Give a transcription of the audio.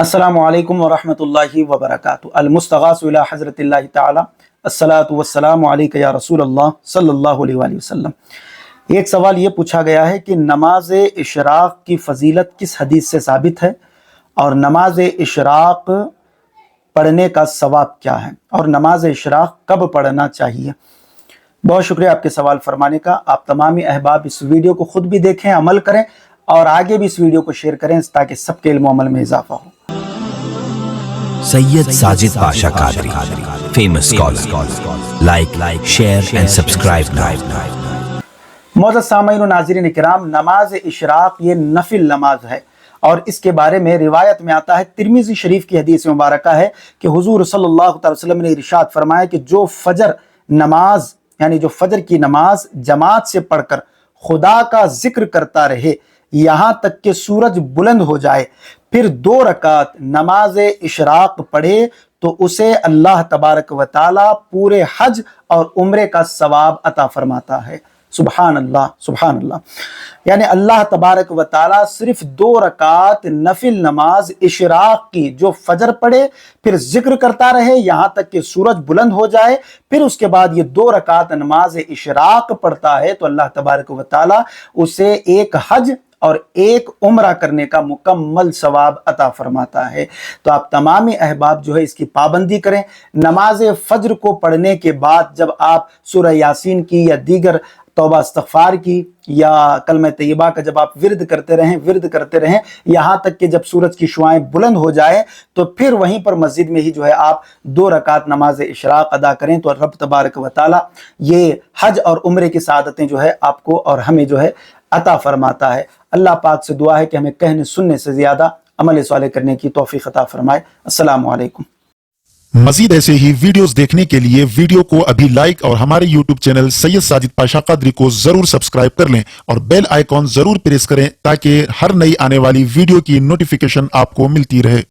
अस्सलामु अलैकुम वरहमतुल्लाहि वबरकातुहू। अलमुस्तगासु इला हज़रत अल्लाह ताला अस्सलातु वस्सलामु अलैका या रसूल अल्लाह सल्लल्लाहु अलैहि वसल्लम। एक सवाल ये पूछा गया है कि नमाज इशराक की फजीलत किस हदीस से साबित है और नमाज इशराक पढ़ने का सवाब क्या है और नमाज इशराक कब पढ़ना चाहिए। बहुत शुक्रिया आपके सवाल फरमाने का। आप तमामी अहबाब इस वीडियो को खुद भी देखें, अमल करें और आगे भी इस वीडियो को शेयर करें ताकि सबके इल्म अमल में इजाफा हो। Sayyid Sajid Pasha Qadri, famous scholar. Like, share and subscribe now. मौजूद सामईन और नाज़रीन किराम, नमाज इशराक ये नफिल नमाज है और इसके बारे में रिवायत में आता है, तिरमिज़ी शरीफ की हदीस मुबारका है कि हुजूर सल्लल्लाहु अलैहि वसल्लम ने इरशाद फरमाया कि जो फजर नमाज यानी जो फजर की नमाज जमात से पढ़कर खुदा का जिक्र करता रहे यहाँ तक कि सूरज बुलंद हो जाए, फिर 2 रकात नमाज इशराक पढ़े तो उसे अल्लाह तबारक व ताला पूरे हज और उम्रे का सवाब अता फरमाता है। सुभान अल्लाह, सुभान अल्लाह। यानी अल्लाह तबारक व ताला सिर्फ 2 रकात नफिल नमाज इशराक की जो फजर पढ़े फिर जिक्र करता रहे यहाँ तक कि सूरज बुलंद हो जाए, फिर उसके बाद ये 2 रकात नमाज इशराक पढ़ता है तो अल्लाह तबारक व ताला उसे एक हज और एक उम्रा करने का मुकम्मल सवाब अता फरमाता है। तो आप तमामी अहबाब जो है इसकी पाबंदी करें। नमाज फज्र को पढ़ने के बाद जब आप सूरह यासीन की या दीगर तौबा इस्तग़फ़ार की या कलमा तय्यबा का जब आप विर्द करते रहें यहाँ तक कि जब सूरज की शुआएं बुलंद हो जाए तो फिर वहीं पर मस्जिद में ही जो है आप 2 रकात नमाज इशराक अदा करें तो रब तबारक व ताला ये हज और उम्रे की सआदतें जो है आपको और हमें जो है अता फरमाता है। अल्लाह पाक से दुआ है कि हमें कहने सुनने से ज़्यादा अमल सालेह करने की तौफीक अता फरमाए। अस्सलामु अलैकुम। मजीद ऐसे ही वीडियोस देखने के लिए वीडियो को अभी लाइक और हमारे यूट्यूब चैनल सैयद साजिद पाशा कादरी को जरूर सब्सक्राइब कर लें और बेल आइकॉन जरूर प्रेस करें ताकि हर नई आने वाली वीडियो की नोटिफिकेशन आपको मिलती रहे।